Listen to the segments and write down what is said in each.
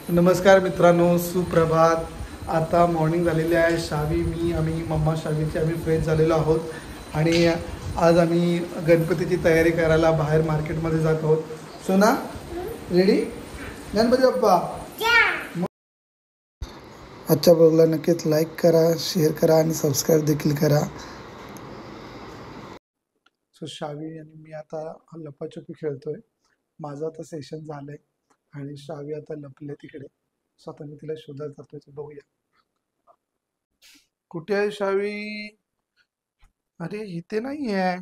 नमस्कार मित्रांनो, सुप्रभात। आता मॉर्निंग झालेली आहे। शावी, मी, आम्ही मम्मा शावीची आम्ही फ्रेश झालेलो आहोत आणि आज आम्ही गणपतीची तयारी करायला बाहेर मार्केटमध्ये जात आहोत। सोना रेडी? गणपती बाप्पा आजच्या ब्लॉगला नक्कीच लाईक करा, शेअर करा आणि सबस्क्राईब देखील करा। सो शावी आणि मी आता लपाछपी खेळतोय। माझं आता सेशन झालंय आणि शावी आता लपले तिकडे। स्वतः मी तिला शोधत जातोय, बघूया कुठे आहे शावी। अरे इथे नाही आहे।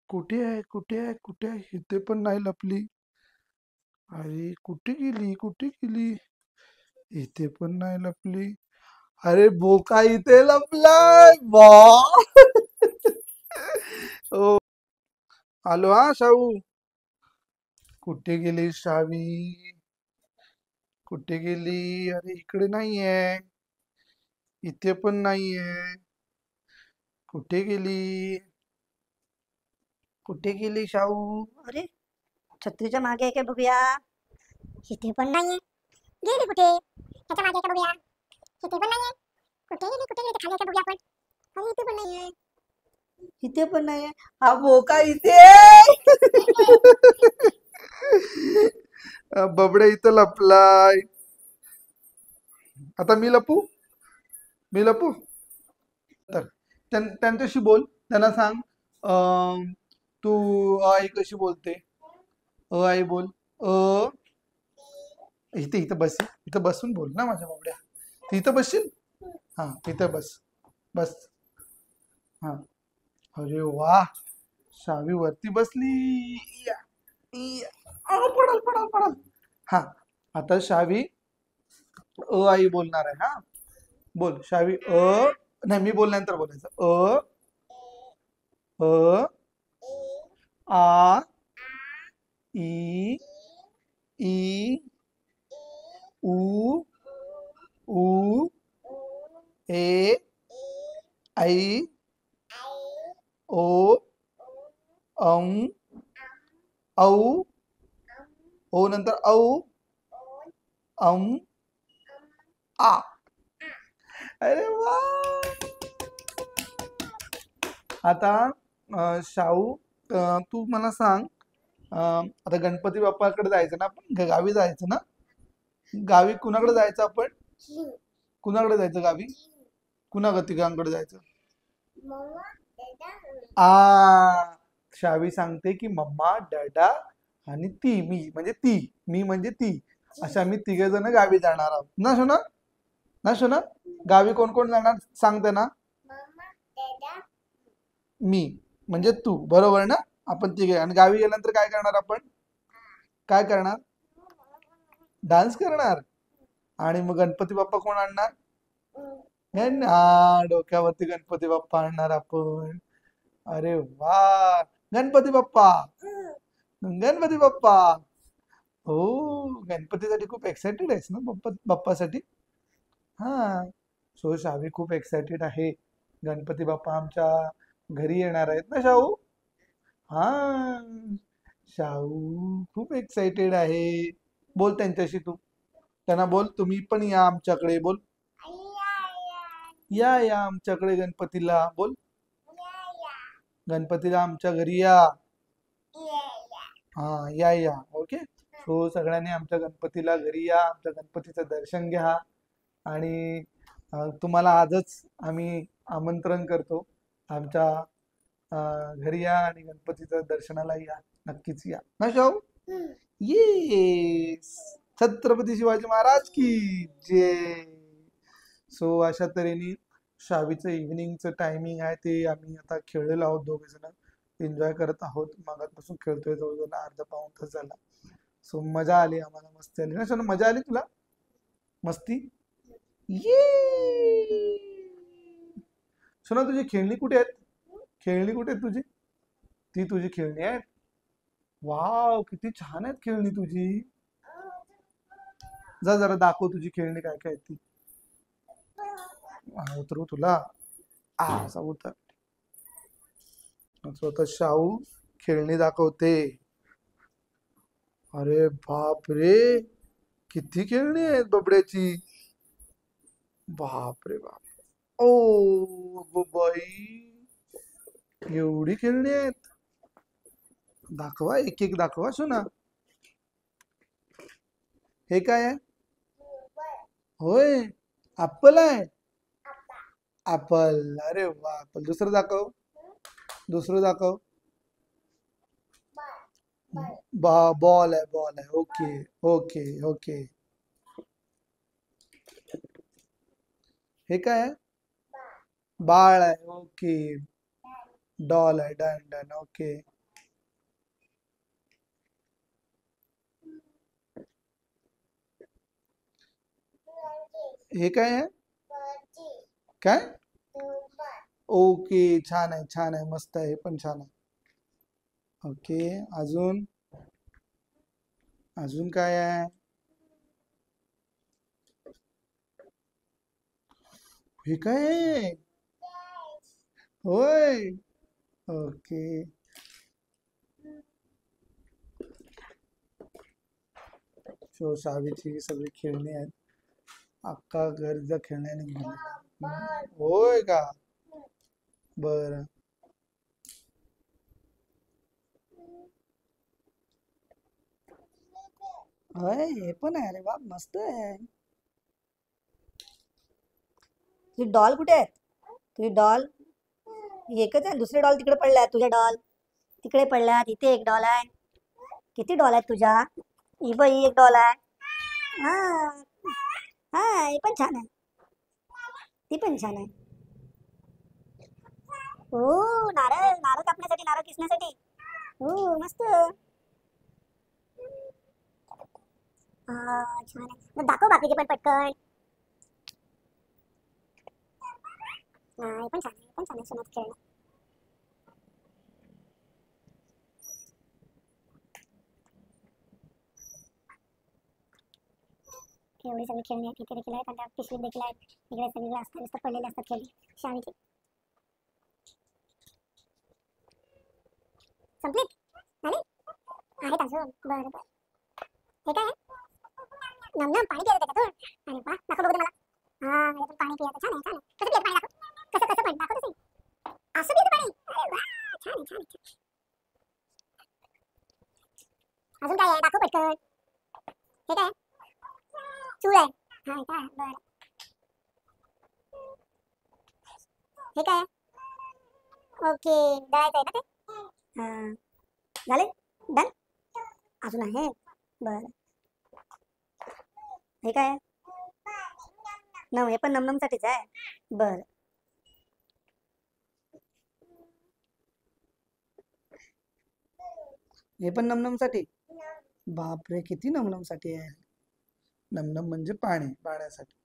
कुठे आहे कुठे आहे कुठे आहे? इथे पण नाही लपली। अरे कुठे गेली कुठे गेली? इथे पण नाही लपली। अरे बोका इथे लपलाय बा। ओ आलो हा शाहू। कुठे गेली शावी? कुठे गेली? अरे इकडे नाहीये, इथे पण नाहीये। कुठे गेली? कुठे गेली शाहू? अरे छत्रीच्या मागे आहे काय बघूया। इथे पण नाहीये, गेली कुठे? त्याच्या मागे आहे का बघूया। इथे पण नाहीये, कुठे गेली कुठे गेली? खाली आहे का बघूया आपण। अरे इथे पण नाहीये, इथे पण नाहीये। हा बोका इथे बबड्या इथं लपलाय। आता मी लपू? मी लपू? तर त्यांच्याशी बोल, त्यांना सांग तू आई कशी बोलते। आई बोल। इथे इथं बस, इथं बसून बोल ना माझ्या बाबड्या। तू इथं बसशील? हा इथं बस, बस। हा अरे वा, शावी वरती बसली। या, या. पडल पडल पडल। हा आता शावी आई बोलणार आहे। हा बोल शावी। नाही, मी बोलल्यानंतर बोलायचं। अ आ ई ई उ ऊ ए ऐ ओ औ औ ओ नंतर औ आ। अरे वा। आता शाहू, तू मला सांग, आता गणपती बाप्पाकडे जायचं ना आपण, गावी जायचं ना। गावी कुणाकडे जायचं आपण? कुणाकडे जायचं गावी? कुणाकडे तिघांकडे जायचं? शावी सांगते की मम्मा, डॅडा आणि ती, मी म्हणजे ती, अशा आम्ही तिघे जण गावी जाणार आहोत ना सोना। ना सोना, गावी कोण कोण जाणार सांगते ना? मी म्हणजे तू, बरोबर ना? आपण तिघे। आणि गावी गेल्यानंतर काय करणार आपण? काय करणार? डान्स करणार। आणि मग गणपती बाप्पा कोण आणणार? डोक्यावरती गणपती बाप्पा आणणार आपण। अरे वा, गणपती बाप्पा, गणपती बाप्पा। हो, गणपतीसाठी खूप एक्साइटेड आहेस ना बाप्पासाठी? हा। सो शावी खूप एक्साइटेड आहे। गणपती बाप्पा आमच्या घरी येणार आहेत ना शाहू? हा, शाहू खूप एक्साइटेड आहे। बोल त्यांच्याशी तू, त्यांना बोल तुम्ही पण या आमच्याकडे। बोल या या आमच्याकडे गणपतीला। बोल गणपतीला आमच्या घरी या। हा या या, ओके। सो सगळ्यांनी आमच्या गणपतीला घरी या, आमच्या गणपतीचं दर्शन घ्या। आणि तुम्हाला आजच आम्ही आमंत्रण करतो, आमच्या घरी या आणि गणपतीच्या दर्शनाला या, नक्कीच या ना शाहू। ये छत्रपती शिवाजी महाराज की जय। सो अशा तऱ्हेने शावीचं इव्हिनिंगचं टायमिंग आहे, ते आम्ही आता खेळलेलो आहोत, दोघे जण एन्जॉय करत आहोत। मागातपासून खेळतोय, जवळजवळ अर्धा पाऊण तास झाला। सो मजा आली आम्हाला, मस्ती आली ना सोना? मजा आली तुला? मस्ती ये। सोना तुझी खेळणी कुठे आहेत? खेळणी कुठे आहेत तुझी? ती तुझी खेळणी आहेत? वाव, किती छान आहेत खेळणी तुझी। जा जरा दाखव तुझी खेळणी काय काय आहेत ती। उतरू तुला? असा उतर। स्वतः शाहू खेळणी दाखवते। अरे बाप रे, किती खेळणी आहेत बबड्याची. बापरे बाप. ओ बाई, एवढी खेळणी आहेत. दाखवा, एक एक दाखवा सुना. हे काय आहे? होय, ऍपल आहे. ऍपल, अरे वा. ऍपल. दुसरं दाखव, दुसरं दाखव. बॉल आहे, बॉल आहे. Okay okay okay. हे काय आहे? बाळ आहे. ओके. डॉल आहे. Done done. ओके. हे काय आहे? काय? ओके, छान आहे, छान आहे, मस्त आहे. हे पण छान आहे. ओके, अजून अजून काय आहे? हे काय आहे? होय. ओके. सो शावीची सगळी खेळणी आहेत. अख्खा घरच्या खेळण्याने भरलेला. होय का? बर. होय, हे पण आहे. अरे वा, मस्त आहे. तुझी डॉल कुठे आहे? तुझी डॉल एकच आहे, दुसरे डॉल तिकडे पडले आहेत. तुझ्या डॉल तिकडे पडल्यात. इथे एक डॉल आहे. किती डॉल आहेत तुझ्या? ही बघ, ही एक डॉल आहे. हा हा, ही पण छान आहे. ती पण छान आहे. हो, नारळ नारळ कापण्यासाठी, नारळ किसण्यासाठी. हो, मस्त. हा, छान आहे. मग दाखव बाकीचे पण पटकन. हा, हे पण छान आहे. हे पण छान आहे. सोन्याचं खेळणं. एवढी सगळी खेळणी आहेत. इथे देखील आहेत आणि त्या पिशवीत देखील आहेत. इकडे सगळीकडे असतात, नुसतं पडलेले असतात खेळणी शाळेची. संपलीत? झाली? आहेत अजून. बरं बरं. हे काय आहे? नमनम, पाणी पियायचं त्याच्यातून. अरे वा, दाखव बघू दे मला. हा, याच्यातून पाणी पियायचं. छान आहे, छान आहे. कसं पियायचं पाणी दाखव. कसं कसं पण दाखव तसं. असं पियायचं पाणी. अरे वा, छान आहे, छान आहे, छान. अजून काय आहे? दाखव पटकन. हे काय? चूल आहे. हा, काय? बरं. हे काय? ओके, दळायचं आहे ना ते? हा, झाले? डन? अजून आहे? बरं. हे काय आहे? नम, हे पण नमनमसाठीच आहे. बरं. हे पण नमनमसाठी? बापरे, किती नमनमसाठी आहे. नमनम म्हणजे पाणी, पाण्यासाठी.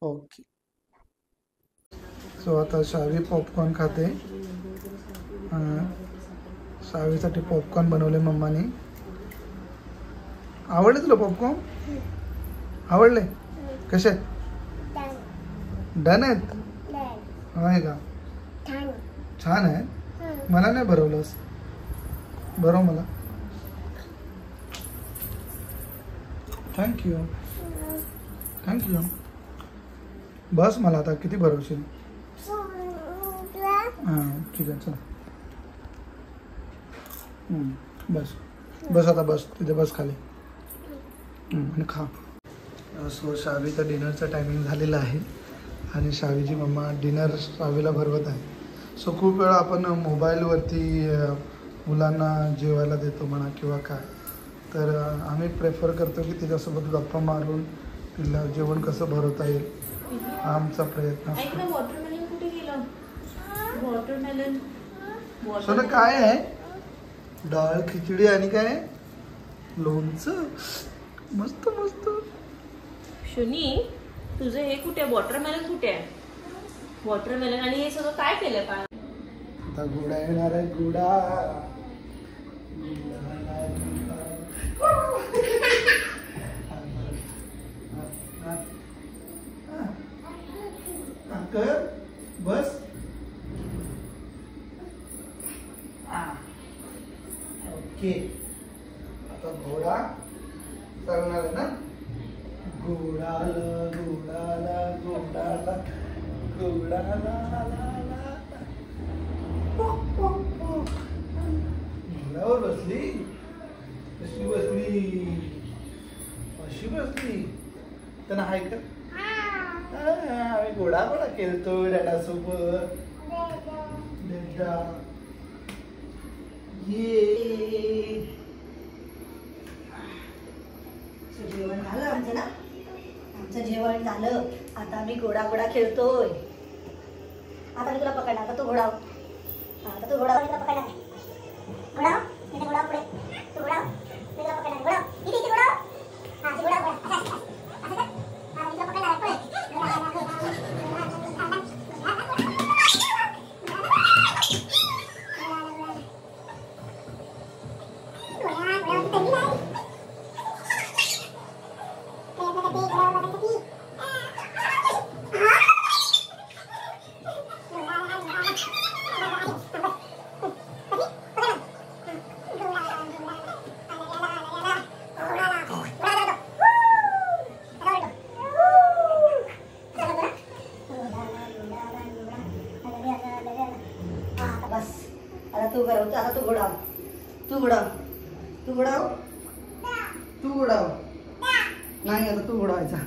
ओके. सो आता शावी पॉपकॉर्न खाते. शावीसाठी पॉपकॉर्न बनवले मम्माने. आवडले तुला पॉपकॉर्न? आवडले? कसे आहेत? डन आहेत? आहे का? छान आहे. मला नाही भरवलंस. भरव मला. Thank you, thank you. बस मला आता किती भरवशील? हां, ठीक आहे, चला. बस बस, आता बस तिथे बस खाली आणि खा. सो शावीचा डिनरचा टायमिंग झालेला आहे आणि शावीची मम्मा डिनर शावीला भरवत आहे. सो खूप वेळा आपण मोबाईलवरती मुलांना जेवायला देतो म्हणा किंवा काय, तर आम्ही प्रेफर करतो की तिच्यासोबत गप्पा मारून तिला जेवण कसं भरवता येईल हा आमचा प्रयत्न असतो. वॉटरमेलन कुठे गेलं? वॉटरमेलन. सो ना काय आहे? डाळ, खिचडी आणि काय लोणचं. मस्त मस्त. शुनी, तुझं हे कुठे? वॉटरमेलन कुठे आहे? वॉटरमेलन आणि हे सगळं काय केलं का? आता गुडा येणार आहे. गुडा कर बस. ओके. आता घोडा चालणार आहे ना. घोडाला घोडाला घोडाला घोडाला घोड्यावर बसली. कशी बसली? अशी बसली. त्यांना हाय कर. आम्ही घोडा घोडा खेळतो डॅडा सोबत. ये जेवण झालं आमचं ना. आमचं जेवण झालं. आता मी घोडा घोडा खेळतोय. आता मी तुला पकडणार. आता तू घोडा हो. आता तू घोडा हो, मी तुला पकडणार. घोडा हो. इथे घोडा हो पुढे. तू घोडा हो. मी तुला पकडणार. घोडा हो. इथे इथे घोडा हो. हा इथे घोडा हो, घोडा. असं कर. हा मी तुला पकडणार आहे. पुढे. घोडा, घोडा, घोडा, घोडा, घोडा. बस आता तू घडव. आता तू घोडा हो. तू घोडा हो. तू घोडा हो. तू घोडा हो. नाही आता तू घोडा व्हायचा.